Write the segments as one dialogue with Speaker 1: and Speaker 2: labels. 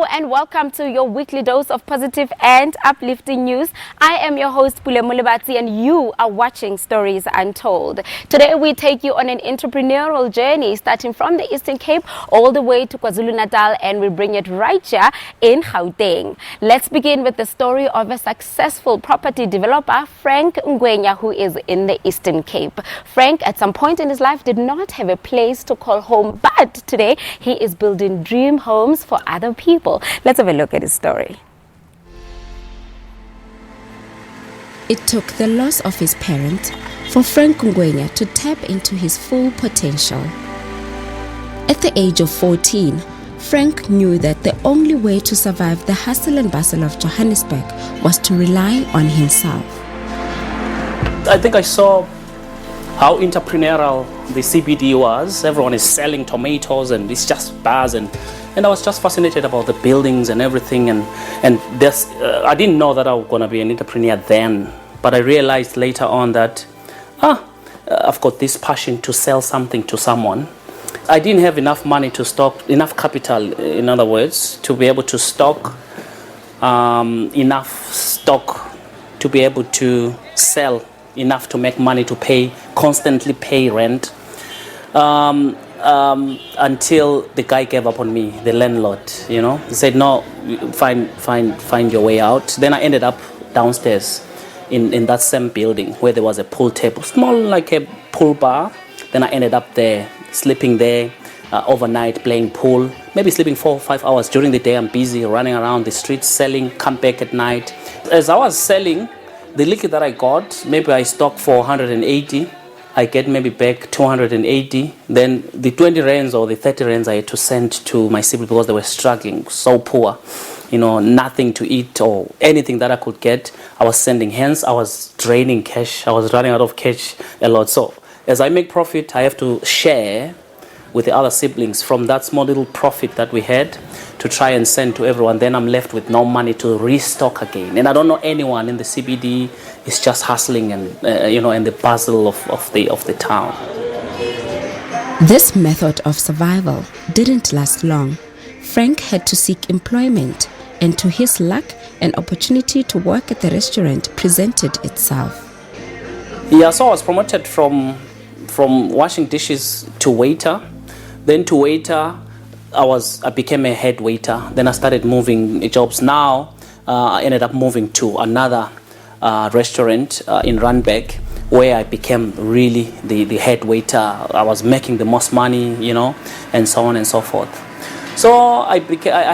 Speaker 1: Hello and welcome to your weekly dose of positive and uplifting news. I am your host Pule Mulebati and you are watching Stories Untold. Today we take you on an entrepreneurial journey starting from the Eastern Cape all the way to KwaZulu-Natal, and we bring it right here in Gauteng. Let's begin with the story of a successful property developer, Frank Ngwenya, who is in the Eastern Cape. Frank at some point in his life did not have a place to call home, but today he is building dream homes for other people. Let's have a look at his story.
Speaker 2: It took the loss of his parent for Frank Ngwenya to tap into his full potential. At the age of 14, Frank knew that the only way to survive the hustle and bustle of Johannesburg was to rely on himself.
Speaker 3: I think I saw how entrepreneurial the CBD was. Everyone is selling tomatoes and it's just bars, and I was just fascinated about the buildings and everything, and this I didn't know that I was going to be an entrepreneur then, but I realized later on that I've got this passion to sell something to someone. I didn't have enough money to stock, enough capital, in other words, to be able to stock enough stock to be able to sell enough to make money to constantly pay rent, until the guy gave up on me, the landlord. He said, no, find your way out. Then I ended up downstairs in that same building where there was a pool table, small like a pool bar. Then I ended up there, sleeping there overnight, playing pool, maybe sleeping 4 or 5 hours. During the day I'm busy running around the streets selling, come back at night. As I was selling, the liquor that I got, maybe I stock for 180, I get maybe back 280. Then the 20 rands or the 30 rands I had to send to my siblings because they were struggling, so poor, nothing to eat or anything that I could get, I was sending. Hence, I was draining cash. I was running out of cash a lot. So as I make profit, I have to share with the other siblings from that small little profit that we had to try and send to everyone. Then I'm left with no money to restock again. And I don't know anyone in the CBD. It's just hustling and and the bustle of the town.
Speaker 2: This method of survival didn't last long. Frank had to seek employment, and to his luck, an opportunity to work at the restaurant presented itself.
Speaker 3: Yeah, so I was promoted from washing dishes to waiter. Then to waiter, I became a head waiter. Then I started moving jobs. Now I ended up moving to another restaurant in Randburg, where I became really the head waiter. I was making the most money, and so on and so forth. So I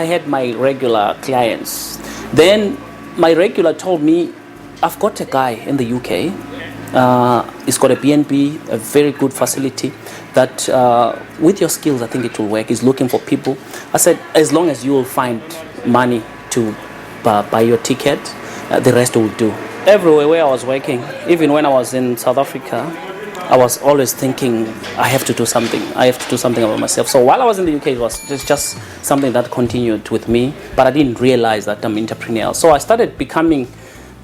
Speaker 3: had my regular clients. Then my regular told me, I've got a guy in the UK. He's got a B&B, a very good facility that with your skills, I think it will work. He's looking for people. I said, as long as you will find money to buy your ticket, the rest will do. Everywhere where I was working, even when I was in South Africa, I was always thinking, I have to do something. I have to do something about myself. So while I was in the UK, it was just something that continued with me, but I didn't realize that I'm entrepreneurial. So I started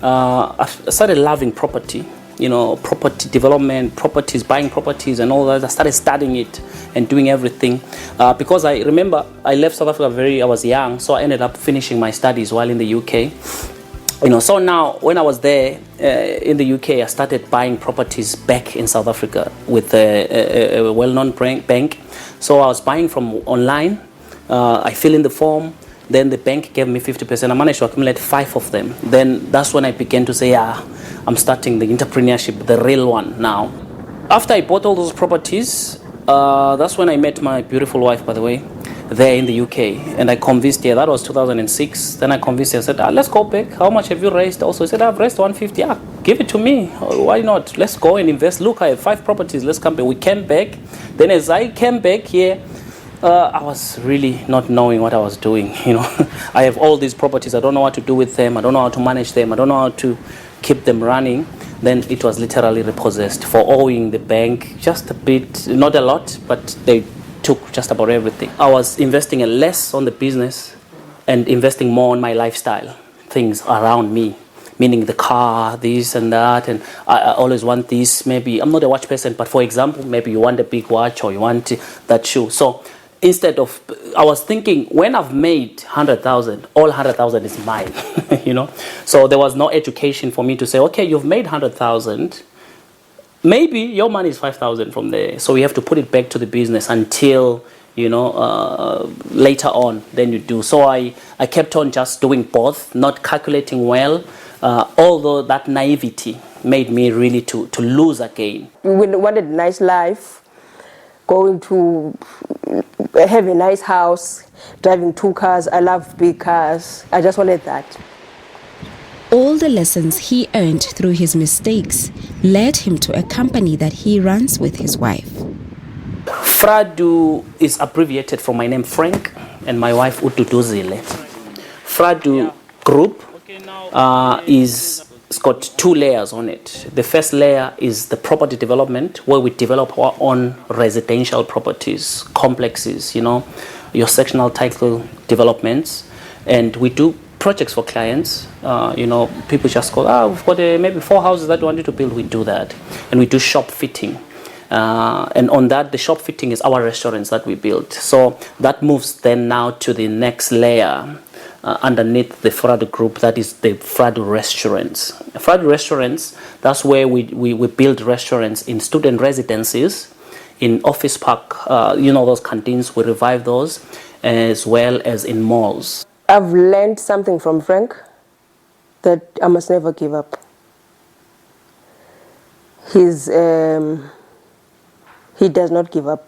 Speaker 3: I started loving property. Property development, buying properties and all that. I started studying it and doing everything because I remember I left South Africa I was young, so I ended up finishing my studies while in the UK. So now when I was there in the UK, I started buying properties back in South Africa with a well-known bank. So I was buying from online. I fill in the form. Then the bank gave me 50%. I managed to accumulate 5 of them. Then that's when I began to say, I'm starting the entrepreneurship, the real one now. After I bought all those properties, that's when I met my beautiful wife, by the way, there in the UK. And I convinced her, that was 2006. Then I convinced her, I said, let's go back. How much have you raised? Also, I said, I've raised 150. Give it to me. Why not? Let's go and invest. Look, I have 5 properties. Let's come back. We came back. Then as I came back here, I was really not knowing what I was doing. I have all these properties. I don't know what to do with them. I don't know how to manage them. I don't know how to keep them running. Then it was literally repossessed for owing the bank just a bit, not a lot, but they took just about everything. I was investing less on the business and investing more on my lifestyle, things around me, meaning the car, this and that, and I always want this. Maybe I'm not a watch person, but for example, maybe you want a big watch or you want that shoe. So instead of, I was thinking, when I've made 100,000, all 100,000 is mine, you know. So there was no education for me to say, okay, you've made 100,000, maybe your money is 5,000 from there. So we have to put it back to the business until, you know, later on, then you do. So I kept on just doing both, not calculating well, although that naivety made me really to lose again.
Speaker 4: We wanted a nice life, going to have a nice house, driving 2 cars. I love big cars. I just wanted that.
Speaker 2: All the lessons he earned through his mistakes led him to a company that he runs with his wife.
Speaker 3: Fradu is abbreviated from my name Frank and my wife Utuduzile. Fradu Group it's got 2 layers on it. The first layer is the property development, where we develop our own residential properties, complexes, you know, your sectional title developments, and we do projects for clients. You know, people just go, we've got maybe 4 houses that we want you to build. We do that, and we do shop fitting. And on that, the shop fitting is our restaurants that we build. So that moves then now to the next layer underneath the Fradu Group, that is the Fradu Restaurants. Fradu Restaurants, that's where we build restaurants in student residences, in office park, you know, those canteens, we revive those, as well as in malls.
Speaker 4: I've learned something from Frank that I must never give up. He does not give up,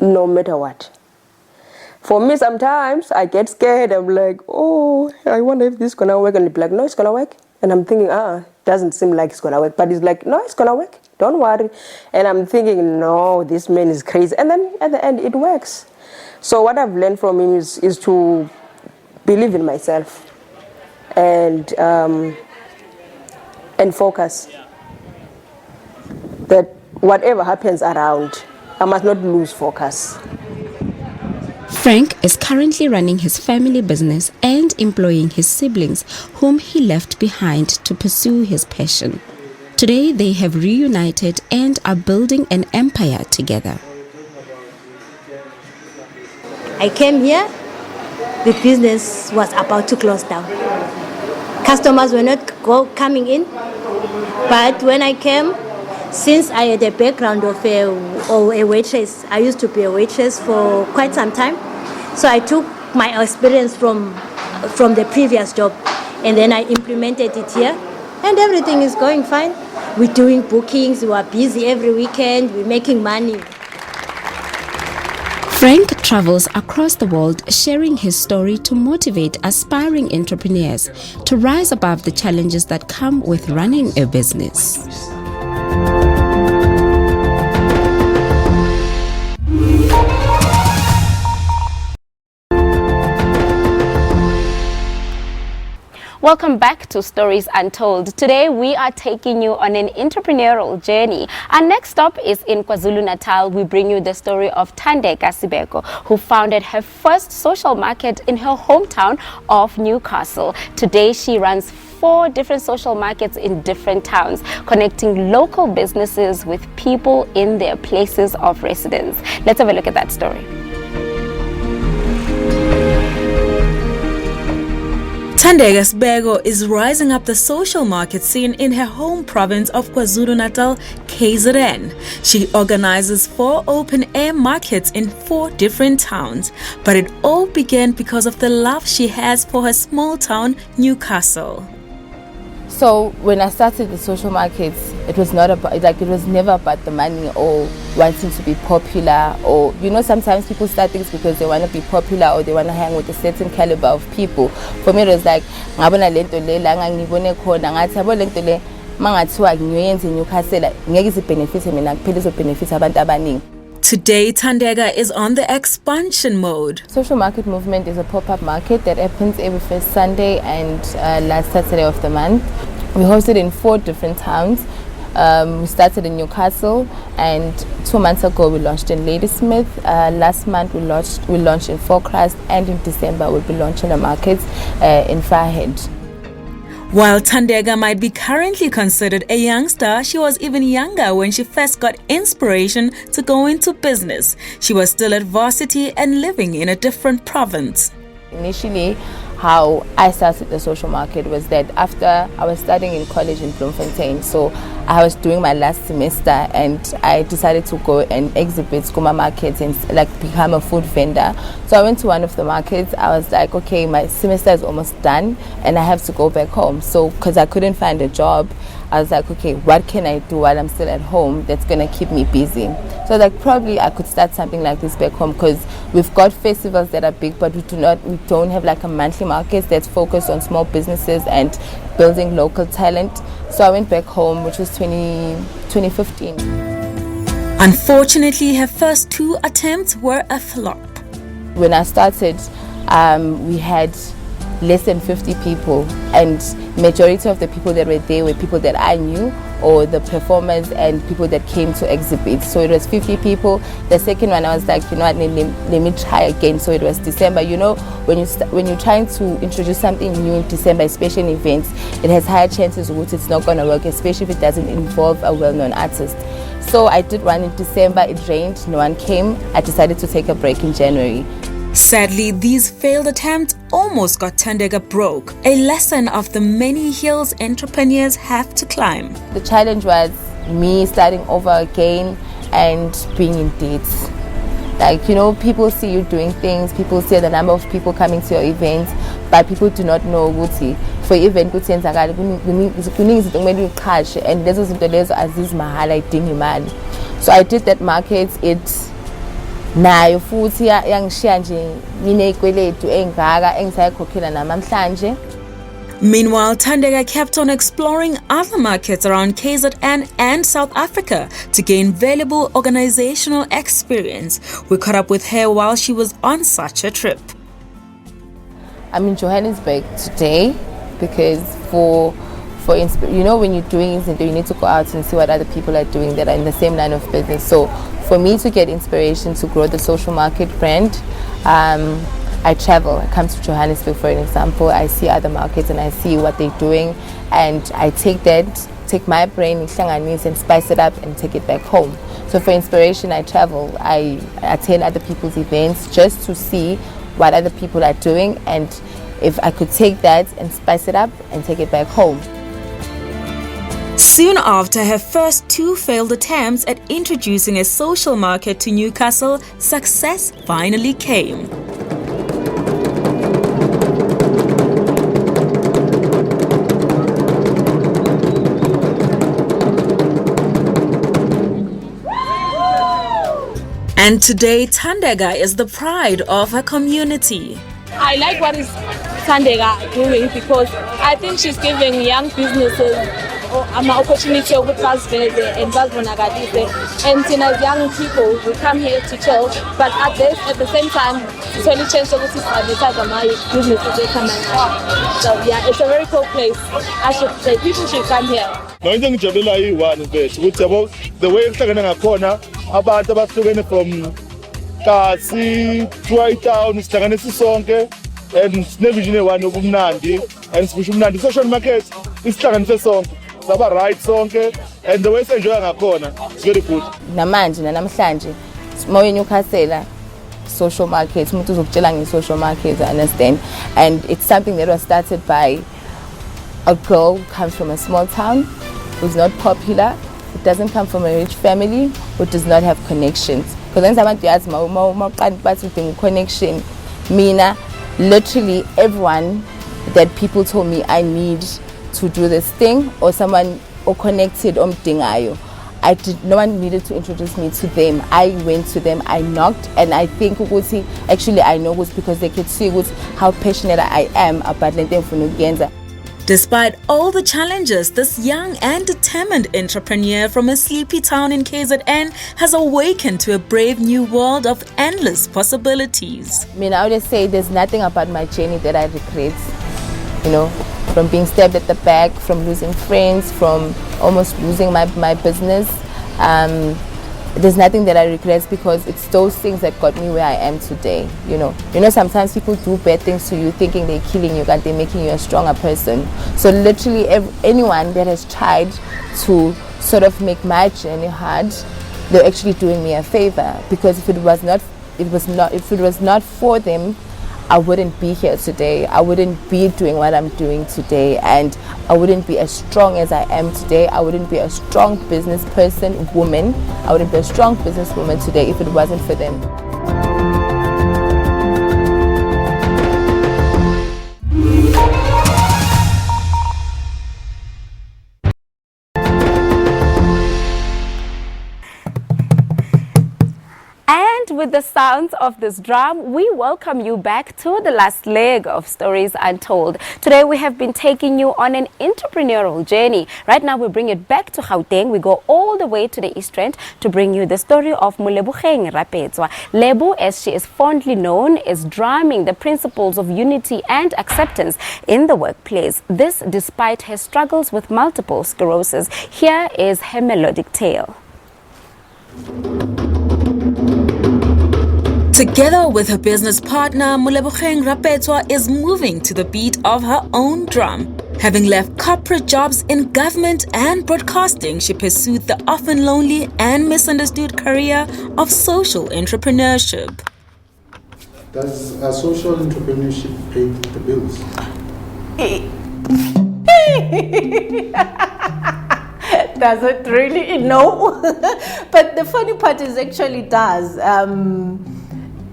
Speaker 4: no matter what. For me, sometimes I get scared. I'm like, oh, I wonder if this is going to work. And he'll be like, no, it's going to work. And I'm thinking, it doesn't seem like it's going to work. But he's like, no, it's going to work. Don't worry. And I'm thinking, no, this man is crazy. And then at the end, it works. So what I've learned from him is to believe in myself and focus. That whatever happens around, I must not lose focus.
Speaker 2: Frank is currently running his family business and employing his siblings, whom he left behind to pursue his passion. Today, they have reunited and are building an empire together.
Speaker 5: I came here, the business was about to close down. Customers were not coming in, but when I came, since I had a background of a waitress, I used to be a waitress for quite some time. So I took my experience from the previous job and then I implemented it here. And everything is going fine. We're doing bookings, we are busy every weekend, we're making money.
Speaker 2: Frank travels across the world sharing his story to motivate aspiring entrepreneurs to rise above the challenges that come with running a business.
Speaker 1: Welcome back to Stories Untold. Today we are taking you on an entrepreneurial journey. Our next stop is in KwaZulu-Natal. We bring you the story of Thandeka Sibeko, who founded her first social market in her hometown of Newcastle. Today she runs 4 different social markets in different towns, connecting local businesses with people in their places of residence. Let's have a look at that story.
Speaker 6: Thandeka Sibeko is rising up the social market scene in her home province of KwaZulu-Natal, KZN. She organizes 4 open-air markets in 4 different towns, but it all began because of the love she has for her small town, Newcastle.
Speaker 7: So when I started the social markets, it was not about, like, it was never about the money or wanting to be popular, or, you know, sometimes people start things because they want to be popular or they want to hang with a certain caliber of people. For me, it was like, ngabona lento le la ngibone khona ngathi yabo lento le mangathiwa ngiyenze Newcastle ngeke izibenefit mina kuphela izobenefit abantu abaningi.
Speaker 6: Today, Thandeka is on the expansion mode.
Speaker 7: Social Market Movement is a pop-up market that happens every first Sunday and last Saturday of the month. We host it in 4 different towns. We started in Newcastle, and 2 months ago we launched in Ladysmith. Last month we launched in Forecrest, and in December we'll be launching a market in Vryheid.
Speaker 6: While Thandeka might be currently considered a youngster, she was even younger when she first got inspiration to go into business. She was still at varsity and living in a different province.
Speaker 7: Initially, how I started the social market was that after I was studying in college in Bloemfontein, so I was doing my last semester and I decided to go and exhibit Skuma markets and like become a food vendor. So I went to one of the markets. I was like, okay, my semester is almost done and I have to go back home. So because I couldn't find a job, I was like, okay, what can I do while I'm still at home that's gonna keep me busy? So like probably I could start something like this back home because we've got festivals that are big, but we don't have like a monthly market that's focused on small businesses and building local talent. So I went back home, which was 2015.
Speaker 6: Unfortunately, her first 2 attempts were a flop.
Speaker 7: When I started, we had less than 50 people, and majority of the people that were there were people that I knew or the performers and people that came to exhibit. So it was 50 people. The second one I was like, you know what, let me try again. So it was December. You know, when you're trying to introduce something new in December, especially in events, it has higher chances of it's not going to work, especially if it doesn't involve a well-known artist. So I did one in December, it rained, no one came. I decided to take a break in January.
Speaker 6: Sadly, these failed attempts almost got Thandeka broke, a lesson of the many hills entrepreneurs have to climb.
Speaker 7: The challenge was me starting over again and being in debt. Like, you know, people see you doing things, people see the number of people coming to your events, but people do not know ukuthi for event kuthenzakala kuningi izinto kumele uqhashe and lezo zinto lezo azizimahala idinga imali. So I did that market. Nayo futhi yangishiya nje nginezikweletu engaka engisayikhokhela namhlanje.
Speaker 6: Meanwhile, Thandeka kept on exploring other markets around KZN and South Africa to gain valuable organizational experience. We caught up with her while she was on such a trip.
Speaker 7: I'm in Johannesburg today because you know, when you're doing something, you need to go out and see what other people are doing that are in the same line of business. So for me to get inspiration to grow the social market brand, I travel. I come to Johannesburg, for an example. I see other markets and I see what they're doing, and I take my brain and spice it up and take it back home. So for inspiration, I travel. I attend other people's events just to see what other people are doing, and if I could take that and spice it up and take it back home.
Speaker 6: Soon after her first 2 failed attempts at introducing a social market to Newcastle, success finally came. And today, Thandeka is the pride of her community.
Speaker 8: I like what is Thandeka doing because I think she's giving young businesses an opportunity of and as young people, we come here to chill, but at the same time, it's only chance to advertise on my businesses they come and so yeah, it's a very cool place. I should say people should come here.
Speaker 9: The way abantu abahlukene from Kasi, Town, Sihlangane sonke, and sinevision one obumnandi, and sibusha umnandi. Social market isihlanganise sonke, saba right sonke, and the way senjoya ngakhona, it's very good.
Speaker 7: Namanje namhlanje, moye Newcastle social market, umuntu uzokutshela nge-social market, I understand, and it's something that was started by a girl who comes from a small town, who's not popular. It doesn't come from a rich family who does not have connections. Because when someone asks me connection, mina, literally everyone that people told me I need to do this thing or someone or connected dingayo. No one needed to introduce me to them. I went to them, I knocked, and I think actually I know because they could see how passionate I am about Lente Funugenza.
Speaker 6: Despite all the challenges, this young and determined entrepreneur from a sleepy town in KZN has awakened to a brave new world of endless possibilities.
Speaker 7: I mean, I would say there's nothing about my journey that I regret. You know, from being stabbed at the back, from losing friends, from almost losing my business. there's nothing that I regret, because it's those things that got me where I am today. You know, sometimes people do bad things to you thinking they're killing you, but they're making you a stronger person. So literally anyone that has tried to sort of make my journey hard, they're actually doing me a favor, because if it was not for them, I wouldn't be here today. I wouldn't be doing what I'm doing today, and I wouldn't be as strong as I am today. I wouldn't be a strong business woman. I wouldn't be a strong businesswoman today if it wasn't for them.
Speaker 1: And with the sounds of this drum, we welcome you back to the last leg of Stories Untold. Today we have been taking you on an entrepreneurial journey. Right now we bring it back to Gauteng. We go all the way to the East Rand to bring you the story of Molebogeng Rapetswa. Lebo, as she is fondly known, is drumming the principles of unity and acceptance in the workplace. This despite her struggles with multiple sclerosis. Here is her melodic tale.
Speaker 6: Together with her business partner, Molebogeng Rapetswa is moving to the beat of her own drum. Having left corporate jobs in government and broadcasting, she pursued the often lonely and misunderstood career of social entrepreneurship.
Speaker 10: Does social entrepreneurship pay the bills?
Speaker 11: Does it really? No. But the funny part is actually does.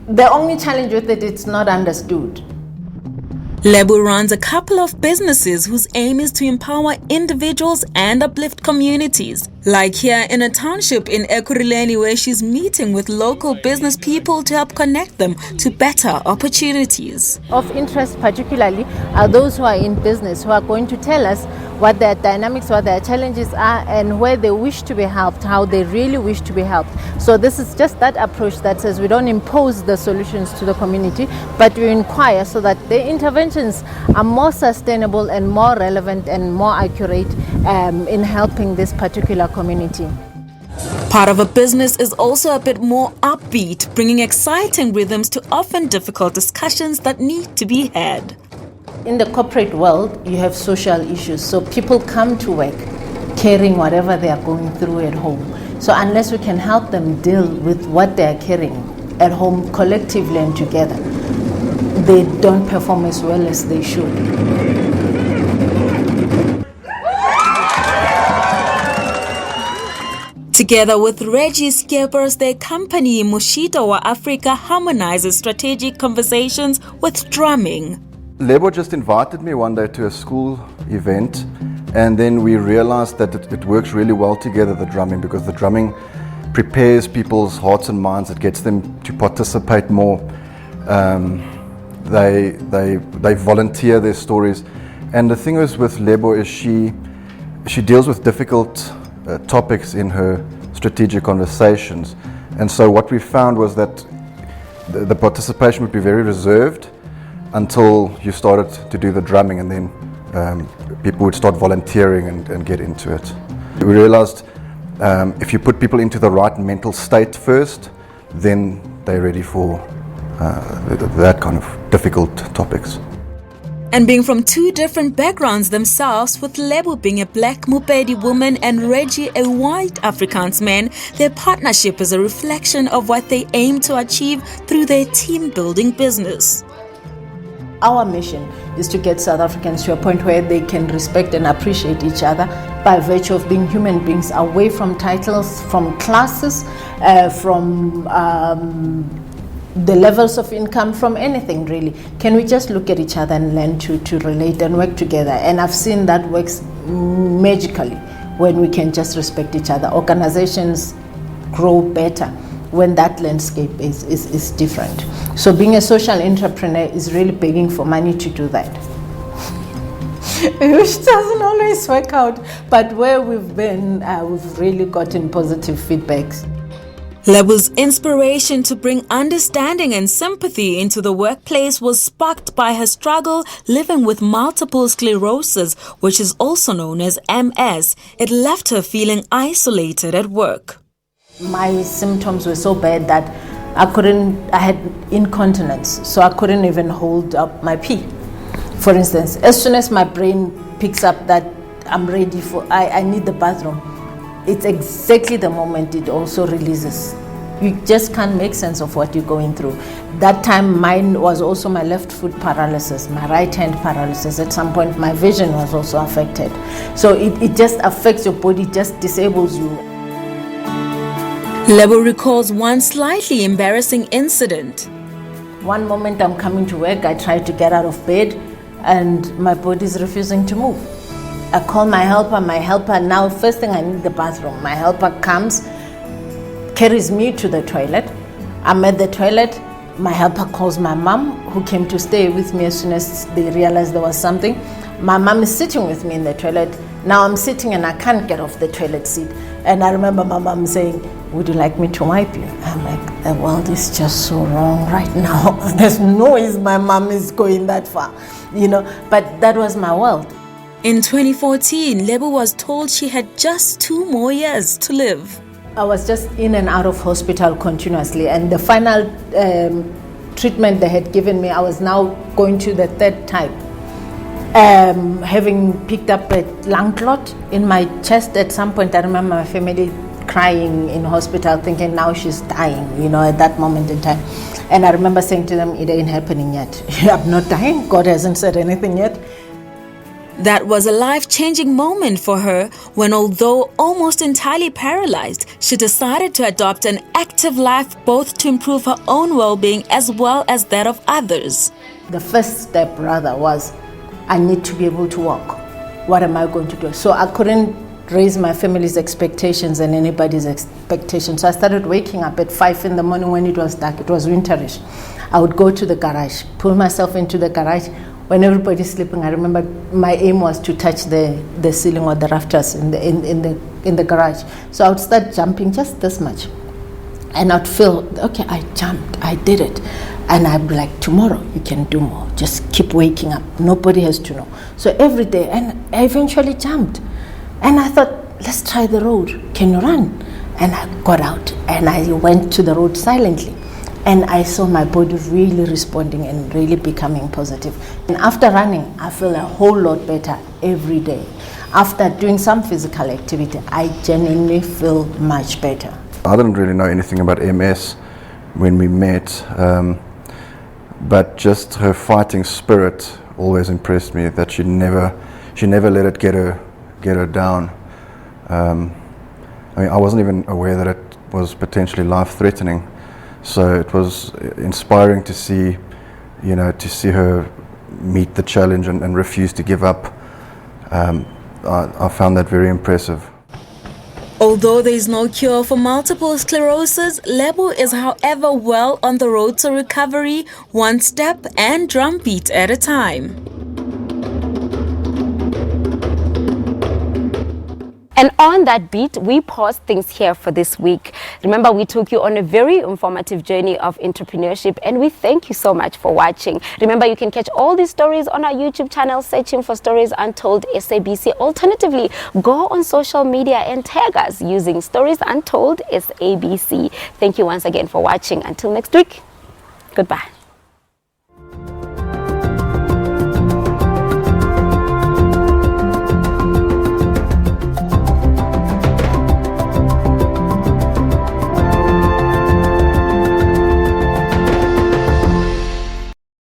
Speaker 11: The only challenge with it, it's not understood.
Speaker 6: Lebo runs a couple of businesses whose aim is to empower individuals and uplift communities. Like here in a township in Ekurhuleni, where she's meeting with local business people to help connect them to better opportunities.
Speaker 11: Of interest particularly are those who are in business, who are going to tell us what their dynamics, what their challenges are, and where they wish to be helped, how they really wish to be helped. So this is just that approach that says we don't impose the solutions to the community, but we inquire so that the interventions are more sustainable and more relevant and more accurate in helping this particular community.
Speaker 6: Part of a business is also a bit more upbeat, bringing exciting rhythms to often difficult discussions that need to be had.
Speaker 11: In the corporate world, you have social issues. So people come to work carrying whatever they are going through at home. So unless we can help them deal with what they are carrying at home collectively and together, they don't perform as well as they should.
Speaker 6: Together with Reggie Skeppers, their company Moshito wa Africa harmonizes strategic conversations with drumming.
Speaker 12: Lebo just invited me one day to a school event, and then we realized that it works really well together, the drumming, because the drumming prepares people's hearts and minds. It gets them to participate more. They volunteer their stories. And the thing is with Lebo is she deals with difficult topics in her strategic conversations. And so what we found was that the participation would be very reserved until you started to do the drumming, and then people would start volunteering and get into it. We realized if you put people into the right mental state first, then they're ready for that kind of difficult topics.
Speaker 6: And being from two different backgrounds themselves, with Lebo being a black Mupedi woman and Reggie a white Afrikaans man, their partnership is a reflection of what they aim to achieve through their team-building business.
Speaker 11: Our mission is to get South Africans to a point where they can respect and appreciate each other by virtue of being human beings, away from titles, from classes, from the levels of income, from anything really. Can we just look at each other and learn to relate and work together? And I've seen that works magically when we can just respect each other. Organizations grow better when that landscape is different. So being a social entrepreneur is really begging for money to do that. Which doesn't always work out, but where we've been, we've really gotten positive feedbacks.
Speaker 6: Lebo's inspiration to bring understanding and sympathy into the workplace was sparked by her struggle living with multiple sclerosis, which is also known as MS. It left her feeling isolated at work.
Speaker 11: My symptoms were so bad that I had incontinence, so I couldn't even hold up my pee. For instance, as soon as my brain picks up that I'm ready I need the bathroom, it's exactly the moment it also releases. You just can't make sense of what you're going through. That time mine was also my left foot paralysis, my right hand paralysis. At some point my vision was also affected. So it just affects your body, just disables you.
Speaker 6: Lebo recalls one slightly embarrassing incident.
Speaker 11: One moment I'm coming to work, I try to get out of bed and my body is refusing to move. I call my helper now, first thing I need the bathroom. My helper comes, carries me to the toilet. I'm at the toilet, my helper calls my mom, who came to stay with me as soon as they realized there was something. My mom is sitting with me in the toilet. Now I'm sitting and I can't get off the toilet seat. And I remember my mom saying, would you like me to wipe you? I'm like, the world is just so wrong right now. There's no way my mom is going that far, but that was my world.
Speaker 6: In 2014, Lebo was told she had just 2 more years to live.
Speaker 11: I was just in and out of hospital continuously, and the final treatment they had given me, I was now going to the 3rd time. Having picked up a lung clot in my chest at some point, I remember my family crying in hospital thinking now she's dying, at that moment in time. And I remember saying to them, it ain't happening yet. I'm not dying. God hasn't said anything yet.
Speaker 6: That was a life-changing moment for her when, although almost entirely paralyzed, she decided to adopt an active life both to improve her own well-being as well as that of others.
Speaker 11: The first step rather was, I need to be able to walk. What am I going to do? So I couldn't raise my family's expectations and anybody's expectations. So I started waking up at 5 in the morning when it was dark. It was winterish. I would go to the garage, pull myself into the garage. When everybody's sleeping, I remember my aim was to touch the ceiling or the rafters in the garage. So I would start jumping just this much. And I'd feel, okay, I jumped, I did it. And I'd be like, tomorrow you can do more. Just keep waking up. Nobody has to know. So every day, and I eventually jumped. And I thought, let's try the road. Can you run? And I got out and I went to the road silently. And I saw my body really responding and really becoming positive. And after running, I feel a whole lot better every day. After doing some physical activity, I genuinely feel much better.
Speaker 12: I didn't really know anything about MS when we met, but just her fighting spirit always impressed me, that she never let it get her down. I wasn't even aware that it was potentially life-threatening. So it was inspiring to see, to see her meet the challenge and refuse to give up. I found that very impressive.
Speaker 6: Although there is no cure for multiple sclerosis, Lebo is, however, well on the road to recovery, one step and drumbeat at a time.
Speaker 1: And on that beat, we pause things here for this week. Remember, we took you on a very informative journey of entrepreneurship, and we thank you so much for watching. Remember, you can catch all these stories on our YouTube channel, searching for Stories Untold SABC. Alternatively, go on social media and tag us using Stories Untold SABC. Thank you once again for watching. Until next week, goodbye.